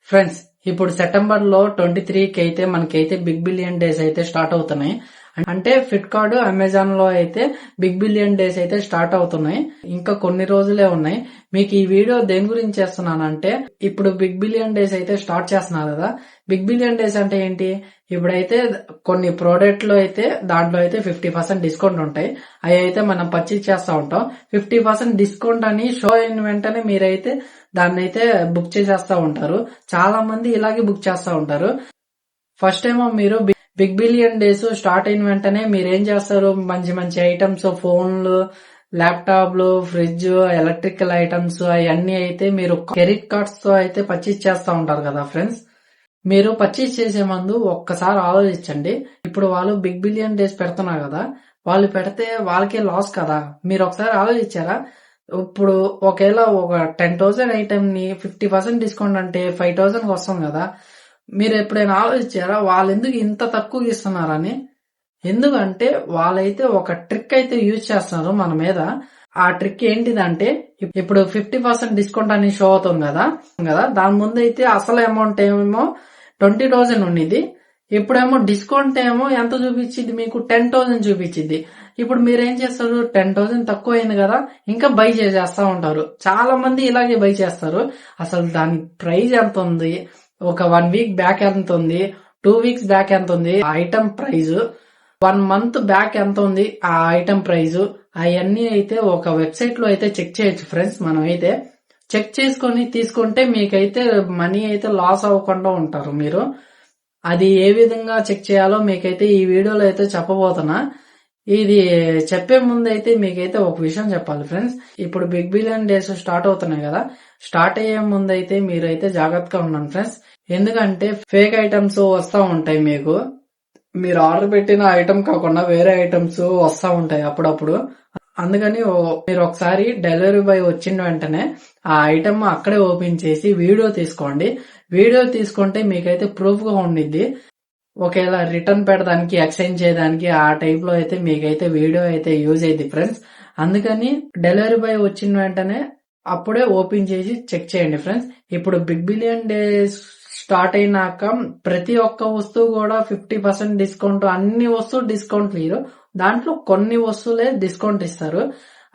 Friends, ఇప్పుడు September లో 23కి అయితే మనకైతే బిగ్ బిలియన్ డేస్ అయితే స్టార్ట్ అవుతున్నాయి. అంటే ఫ్లిప్కార్ట్, అమెజాన్ లో అయితే బిగ్ బిలియన్ డేస్ అయితే స్టార్ట్ అవుతున్నాయి. ఇంకా కొన్ని రోజులే ఉన్నాయి. మీకు ఈ వీడియో దేని గురించి చేస్తున్నానంటే, ఇప్పుడు బిగ్ బిలియన్ డేస్ అయితే స్టార్ట్ చేస్తున్నారు కదా. బిగ్ బిలియన్ డేస్ అంటే ఏంటి? ఇప్పుడైతే కొన్ని ప్రోడక్ట్ లో అయితే దాంట్లో అయితే 50% డిస్కౌంట్ ఉంటాయి. అవి అయితే మనం పర్చేజ్ చేస్తా ఉంటాం. 50% డిస్కౌంట్ అని షో అయిన వెంటనే మీరైతే దాన్ని అయితే బుక్ చేసేస్తా ఉంటారు. చాలా మంది ఇలాగే బుక్ చేస్తా ఉంటారు. ఫస్ట్ ఏమో మీరు బిగ్ బిలియన్ డేస్ స్టార్ట్ అయిన వెంటనే మీరు ఏం చేస్తారు, మంచి మంచి ఐటమ్స్, ఫోన్లు, ల్యాప్టాప్లు, ఫ్రిడ్జ్, ఎలక్ట్రికల్ ఐటమ్స్ అవన్నీ అయితే మీరు క్రెడిట్ కార్డ్స్ తో అయితే పర్చేజ్ చేస్తా ఉంటారు కదా ఫ్రెండ్స్. మీరు పర్చేజ్ చేసే ముందు ఒక్కసారి ఆలోచించండి. ఇప్పుడు వాళ్ళు బిగ్ బిలియన్ డేస్ పెడుతున్నారు కదా, వాళ్ళు పెడితే వాళ్ళకే లాస్ కదా. మీరు ఒకసారి ఆలోచించారా? ఇప్పుడు ఒకవేళ ఒక 10,000 ఐటమ్ ని 50% డిస్కౌంట్ అంటే 5,000 వస్తుంది కదా. మీరు ఎప్పుడైనా ఆలోచించారా వాళ్ళు ఎందుకు ఇంత తక్కువ ఇస్తున్నారని? ఎందుకంటే వాళ్ళైతే ఒక ట్రిక్ అయితే యూజ్ చేస్తున్నారు మన మీద. ఆ ట్రిక్ ఏంటిదంటే, ఇప్పుడు 50% డిస్కౌంట్ అని షో అవుతుంది కదా, దాని ముందు అయితే అసలు అమౌంట్ ఏమో 20,000 ఉండిద్ది. ఇప్పుడేమో డిస్కౌంట్ ఏమో ఎంత చూపించింది మీకు? 10,000 చూపించింది. ఇప్పుడు మీరేం చేస్తారు, 10,000 తక్కువ అయింది కదా, ఇంకా బై చేసేస్తా ఉంటారు. చాలా మంది ఇలాగే బై చేస్తారు. అసలు దాని ప్రైస్ ఎంత ఉంది, ఒక 1 వీక్ బ్యాక్ ఎంత ఉంది, 2 వీక్స్ బ్యాక్ ఎంత ఉంది ఆ ఐటమ్ ప్రైజ్, 1 మంత్ బ్యాక్ ఎంత ఉంది ఆ ఐటమ్ ప్రైజ్, అవన్నీ అయితే ఒక వెబ్సైట్ లో అయితే చెక్ చేయొచ్చు ఫ్రెండ్స్. మనం అయితే చెక్ చేసుకొని తీసుకుంటే మీకైతే మనీ అయితే లాస్ అవ్వకుండా ఉంటారు మీరు. అది ఏ విధంగా చెక్ చేయాలో మీకైతే ఈ వీడియోలో అయితే చెప్పబోతున్నా. ఇది చెప్పే ముందు అయితే మీకైతే ఒక విషయం చెప్పాలి ఫ్రెండ్స్. ఇప్పుడు బిగ్ బిలియన్ డేస్ స్టార్ట్ అవుతున్నాయి కదా, స్టార్ట్ అయ్యే ముందు అయితే మీరైతే జాగ్రత్తగా ఉండండి ఫ్రెండ్స్. ఎందుకంటే ఫేక్ ఐటమ్స్ వస్తా ఉంటాయి. మీరు ఆర్డర్ పెట్టిన ఐటమ్ కాకుండా వేరే ఐటమ్స్ వస్తా ఉంటాయి అప్పుడప్పుడు. అందుకని మీరు ఒకసారి డెలివరీ బాయ్ వచ్చిన వెంటనే ఆ ఐటమ్ అక్కడే ఓపెన్ చేసి వీడియో తీసుకోండి. వీడియో తీసుకుంటే మీకైతే ప్రూఫ్ గా ఉండిద్ది. ఒకవేళ రిటర్న్ పెట్టడానికి, ఎక్స్చేంజ్ చేయడానికి ఆ టైప్ లో అయితే మీకైతే వీడియో అయితే యూజ్ అయ్యింది ఫ్రెండ్స్. అందుకని డెలివరీ బాయ్ వచ్చిన వెంటనే అప్పుడే ఓపెన్ చేసి చెక్ చేయండి ఫ్రెండ్స్. ఇప్పుడు బిగ్ బిలియన్ డేస్ స్టార్ట్ అయినాక ప్రతి ఒక్క వస్తువు కూడా 50% డిస్కౌంట్, అన్ని వస్తువులు డిస్కౌంట్ లేరు. దాంట్లో కొన్ని వస్తువులే డిస్కౌంట్ ఇస్తారు.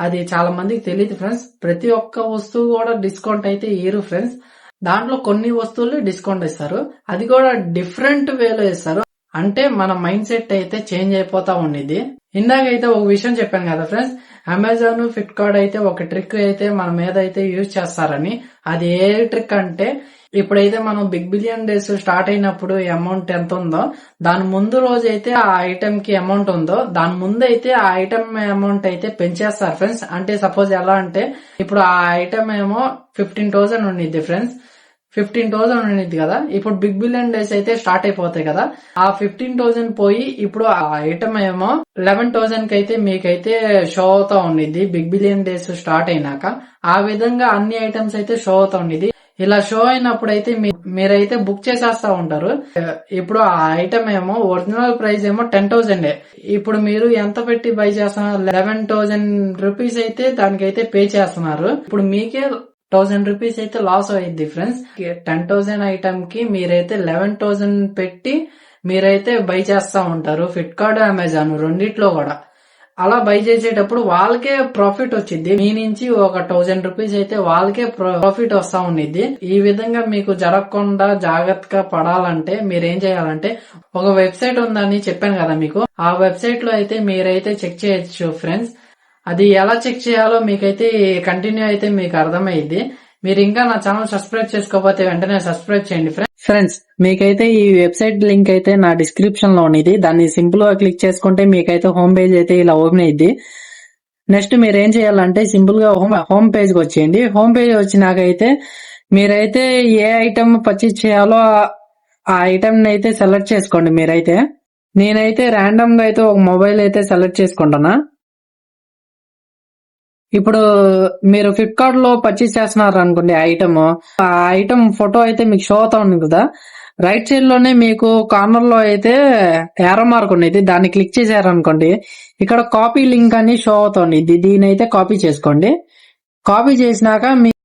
అది చాలా మందికి తెలియదు ఫ్రెండ్స్. ప్రతి ఒక్క వస్తువు కూడా డిస్కౌంట్ అయితే ఇయ్యరు ఫ్రెండ్స్. దాంట్లో కొన్ని వస్తువులు డిస్కౌంట్ ఇస్తారు. అది కూడా డిఫరెంట్ వేలో ఇస్తారు. అంటే మన మైండ్ సెట్ అయితే చేంజ్ అయిపోతా ఉండిద్ది. ఇందాకైతే ఒక విషయం చెప్పాను కదా ఫ్రెండ్స్, అమెజాన్, ఫ్లిప్కార్ట్ అయితే ఒక ట్రిక్ అయితే మన మీద అయితే యూజ్ చేస్తారని. అది ఏ ట్రిక్ అంటే, ఇప్పుడైతే మనం బిగ్ బిలియన్ డేస్ స్టార్ట్ అయినప్పుడు అమౌంట్ ఎంత ఉందో, దాని ముందు రోజు అయితే ఆ ఐటమ్ కి అమౌంట్ ఉందో, దాని ముందు అయితే ఆ ఐటమ్ అమౌంట్ అయితే పెంచేస్తారు ఫ్రెండ్స్. అంటే సపోజ్ ఎలా అంటే, ఇప్పుడు ఆ ఐటమ్ ఏమో 15,000 ఉండిద్ది ఫ్రెండ్స్. 15,000 ఉండిద్ది కదా. ఇప్పుడు బిగ్ బిలియన్ డేస్ అయితే స్టార్ట్ అయిపోతాయి కదా, ఆ 15,000 పోయి ఇప్పుడు ఆ ఐటమ్ ఏమో 11,000 కి అయితే మీకైతే షో అవుతా ఉండిద్ది బిగ్ బిలియన్ డేస్ స్టార్ట్ అయినాక. ఆ విధంగా అన్ని ఐటమ్స్ అయితే షో అవుతా ఉండిద్ది. ఇలా షో అయినప్పుడు అయితే మీరైతే బుక్ చేసేస్తా ఉంటారు. ఇప్పుడు ఆ ఐటమ్ ఏమో ఒరిజినల్ ప్రైస్ ఏమో 10,000. ఇప్పుడు మీరు ఎంత పెట్టి బై చేస్తున్నారు? 11,000 రూపీస్ అయితే దానికైతే పే చేస్తున్నారు. ఇప్పుడు మీకే 1,000 రూపీస్ అయితే లాస్ అయ్యింది ఫ్రెండ్స్. 10,000 ఐటమ్ కి మీరైతే 11,000 పెట్టి మీరైతే బై చేస్తా ఉంటారు. ఫ్లిప్కార్ట్, అమెజాన్ రెండిట్లో కూడా. అలా బై చేసేటప్పుడు వాళ్ళకే ప్రాఫిట్ వచ్చింది. మీ నుంచి ఒక 1,000 రూపీస్ అయితే వాళ్ళకే ప్రాఫిట్ వస్తా ఉండిద్ది. ఈ విధంగా మీకు జరగకుండా జాగ్రత్తగా పడాలంటే మీరేం చేయాలంటే, ఒక వెబ్సైట్ ఉందని చెప్పాను కదా మీకు, ఆ వెబ్సైట్ లో అయితే మీరైతే చెక్ చేయొచ్చు ఫ్రెండ్స్. అది ఎలా చెక్ చేయాలో మీకైతే కంటిన్యూ అయితే మీకు అర్థమైద్ది. మీరు ఇంకా నా ఛానల్ సబ్స్క్రైబ్ చేసుకోకపోతే వెంటనే సబ్స్క్రైబ్ చేయండి ఫ్రెండ్స్. మీకైతే ఈ వెబ్సైట్ లింక్ అయితే నా డిస్క్రిప్షన్ లో ఉంది. దాన్ని సింపుల్ గా క్లిక్ చేసుకుంటే మీకైతే హోమ్ పేజ్ అయితే ఇలా ఓపెన్ అయ్యిద్ది. నెక్స్ట్ మీరు ఏం చేయాలంటే సింపుల్ గా హోమ్ పేజ్ కి వచ్చేయండి. హోమ్ పేజ్ వచ్చినాకైతే మీరైతే ఏ ఐటమ్ పర్చేజ్ చేయాలో ఆ ఐటమ్ ని అయితే సెలెక్ట్ చేసుకోండి. మీరైతే నేనైతే ర్యాండమ్ గా అయితే ఒక మొబైల్ అయితే సెలెక్ట్ చేసుకుంటున్నా. ఇప్పుడు మీరు ఫ్లిప్కార్ట్ లో పర్చేస్ చేస్తున్నారు అనుకోండి ఐటమ్, ఆ ఐటమ్ ఫోటో అయితే మీకు షో అవుతా ఉంది కదా. రైట్ సైడ్ లోనే మీకు కార్నర్ లో అయితే యారో మార్క్ ఉండేది, దాన్ని క్లిక్ చేశారనుకోండి, ఇక్కడ కాపీ లింక్ అని షో అవుతుంది. దీని అయితే కాపీ చేసుకోండి. కాపీ చేసినాక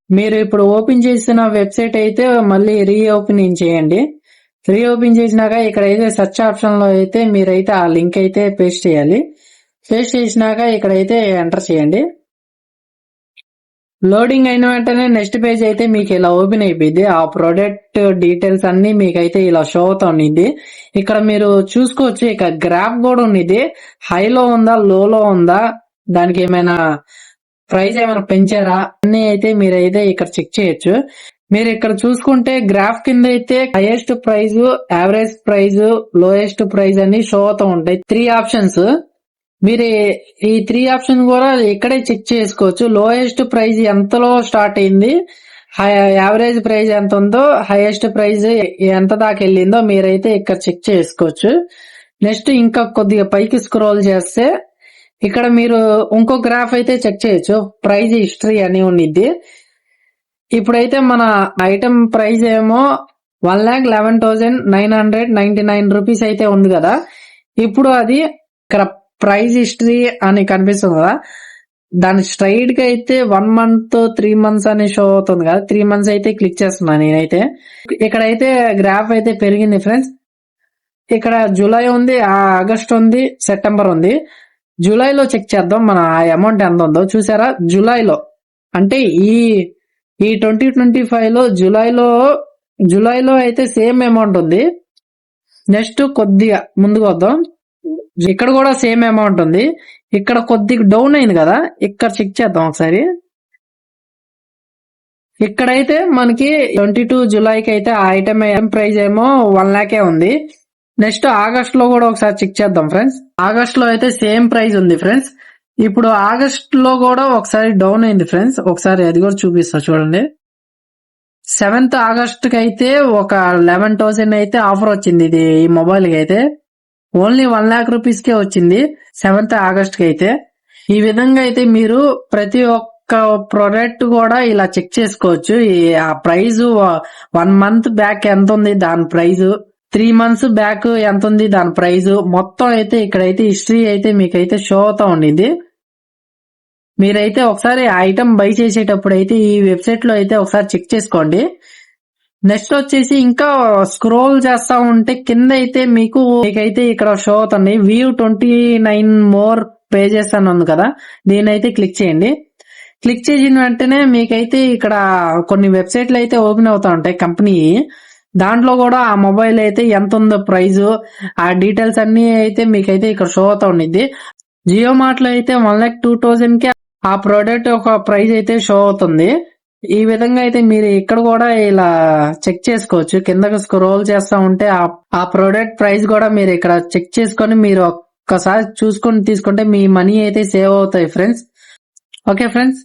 మీరు ఇప్పుడు ఓపెన్ చేసిన వెబ్సైట్ అయితే మళ్ళీ రీఓపెనింగ్ చేయండి. రీఓపెన్ చేసినాక ఇక్కడైతే సెర్చ్ ఆప్షన్ లో అయితే మీరైతే ఆ లింక్ అయితే పేస్ట్ చేయాలి. పేస్ట్ చేసినాక ఇక్కడైతే ఎంటర్ చేయండి. లోడింగ్ అయిన వెంటనే నెక్స్ట్ పేజ్ అయితే మీకు ఇలా ఓపెన్ అయిపోయింది. ఆ ప్రొడక్ట్ డీటెయిల్స్ అన్ని మీకైతే ఇలా షో అవుతా ఉండింది. ఇక్కడ మీరు చూసుకోవచ్చు, ఇక గ్రాఫ్ కూడా ఉన్నది. హైలో ఉందా, లోలో ఉందా, దానికి ఏమైనా ప్రైస్ ఏమైనా పెంచారా అన్ని అయితే మీరైతే ఇక్కడ చెక్ చేయొచ్చు. మీరు ఇక్కడ చూసుకుంటే గ్రాఫ్ కింద అయితే highest price, average price, lowest price అని షో అవుతూ ఉంటాయి. 3 ఆప్షన్స్. మీరు ఈ 3 ఆప్షన్ కూడా ఇక్కడే చెక్ చేసుకోవచ్చు. లోయెస్ట్ ప్రైజ్ ఎంతలో స్టార్ట్ అయింది, యావరేజ్ ప్రైజ్ ఎంత ఉందో, హైయెస్ట్ ప్రైజ్ ఎంత దాకా వెళ్ళిందో మీరైతే ఇక్కడ చెక్ చేసుకోవచ్చు. నెక్స్ట్ ఇంకా కొద్దిగా పైకి స్క్రోల్ చేస్తే ఇక్కడ మీరు ఇంకో గ్రాఫ్ అయితే చెక్ చేయొచ్చు. ప్రైజ్ హిస్టరీ అని ఉండిద్ది. ఇప్పుడైతే మన ఐటమ్ ప్రైజ్ ఏమో 1,11,999 రూపీస్ అయితే ఉంది కదా. ఇప్పుడు అది ఇక్కడ ప్రైజ్ హిస్టరీ అని కనిపిస్తుంది కదా, దాని స్ట్రైట్ గా అయితే 1 మంత్ 3 మంత్స్ అని షో అవుతుంది కదా. 3 మంత్స్ అయితే క్లిక్ చేస్తున్నాను నేనైతే. ఇక్కడైతే గ్రాఫ్ అయితే పెరిగింది ఫ్రెండ్స్. ఇక్కడ జూలై ఉంది, ఆగస్ట్ ఉంది, సెప్టెంబర్ ఉంది. జూలైలో చెక్ చేద్దాం మన అమౌంట్ ఎంత ఉందో. చూసారా, జూలైలో అంటే ఈ 2025 లో జూలైలో అయితే సేమ్ అమౌంట్ ఉంది. నెక్స్ట్ కొద్దిగా ముందుకు వద్దాం. ఇక్కడ కూడా సేమ్ అమౌంట్ ఉంది. ఇక్కడ కొద్దిగా డౌన్ అయింది కదా, ఇక్కడ చెక్ చేద్దాం ఒకసారి. ఇక్కడైతే మనకి 22 జూలైకి అయితే ఆ ఐటమ్ ప్రైస్ ఏమో 1 లాఖే ఉంది. నెక్స్ట్ ఆగస్ట్ లో కూడా ఒకసారి చెక్ చేద్దాం ఫ్రెండ్స్. ఆగస్ట్ లో అయితే సేమ్ ప్రైస్ ఉంది ఫ్రెండ్స్. ఇప్పుడు ఆగస్ట్ లో కూడా ఒకసారి డౌన్ అయింది ఫ్రెండ్స్. ఒకసారి అది కూడా చూపిస్తా చూడండి. 7th ఆగస్ట్ కి అయితే ఒక 11,000 అయితే ఆఫర్ వచ్చింది. ఇది ఈ మొబైల్ కి అయితే ఓన్లీ 1 లాఖ్ రూపీస్ కే వచ్చింది 7th ఆగస్ట్ కి అయితే. ఈ విధంగా అయితే మీరు ప్రతి ఒక్క ప్రొడక్ట్ కూడా ఇలా చెక్ చేసుకోవచ్చు. ఆ ప్రైజ్ 1 మంత్ బ్యాక్ ఎంత ఉంది దాని ప్రైజ్, 3 మంత్స్ బ్యాక్ ఎంత ఉంది దాని ప్రైజ్, మొత్తం అయితే ఇక్కడైతే హిస్టరీ అయితే మీకైతే షో అవుతా ఉండింది. మీరైతే ఒకసారి ఐటమ్ బై చేసేటప్పుడు అయితే ఈ వెబ్సైట్ లో అయితే ఒకసారి చెక్ చేసుకోండి. నెక్స్ట్ వచ్చేసి ఇంకా స్క్రోల్ చేస్తా ఉంటే కింద అయితే మీకైతే ఇక్కడ షో అవుతుంది వ్యూ 29 మోర్ పేజెస్ అని ఉంది కదా, దీని అయితే క్లిక్ చేయండి. క్లిక్ చేసిన వెంటనే మీకైతే ఇక్కడ కొన్ని వెబ్సైట్లు అయితే ఓపెన్ అవుతా ఉంటాయి కంపెనీ. దాంట్లో కూడా ఆ మొబైల్ అయితే ఎంత ఉందో ప్రైజ్, ఆ డీటెయిల్స్ అన్ని అయితే మీకైతే ఇక్కడ షో అవుతా ఉండిద్ది. జియో మార్ట్ లో అయితే 1,02,000 కి ఆ ప్రోడక్ట్ ఒక ప్రైజ్ అయితే షో అవుతుంది. ఈ విధంగా అయితే మీరు ఇక్కడ కూడా ఇలా చెక్ చేసుకోవచ్చు. కిందకి స్క్రోల్ చేస్తా ఉంటే ఆ ప్రోడక్ట్ ప్రైస్ కూడా మీరు ఇక్కడ చెక్ చేసుకొని మీరు ఒక్కసారి చూసుకొని తీసుకుంటే మీ మనీ అయితే సేవ్ అవుతాయి ఫ్రెండ్స్. ఓకే ఫ్రెండ్స్,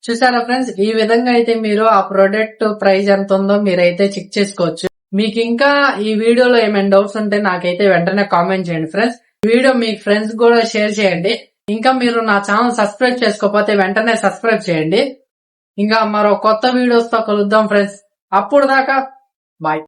చూసారా ఫ్రెండ్స్, ఈ విధంగా అయితే మీరు ఆ ప్రోడక్ట్ ప్రైస్ ఎంత ఉందో మీరైతే చెక్ చేసుకోవచ్చు. మీకు ఇంకా ఈ వీడియోలో ఏమైనా డౌట్స్ ఉంటే నాకైతే వెంటనే కామెంట్ చేయండి ఫ్రెండ్స్. ఈ వీడియో మీ ఫ్రెండ్స్ కూడా షేర్ చేయండి. ఇంకా మీరు నా ఛానల్ సబ్స్క్రైబ్ చేసుకోకపోతే వెంటనే సబ్స్క్రైబ్ చేయండి. ఇంకా మరో కొత్త వీడియోస్ తో కలుద్దాం ఫ్రెండ్స్. అప్పుడు దాకా బాయ్.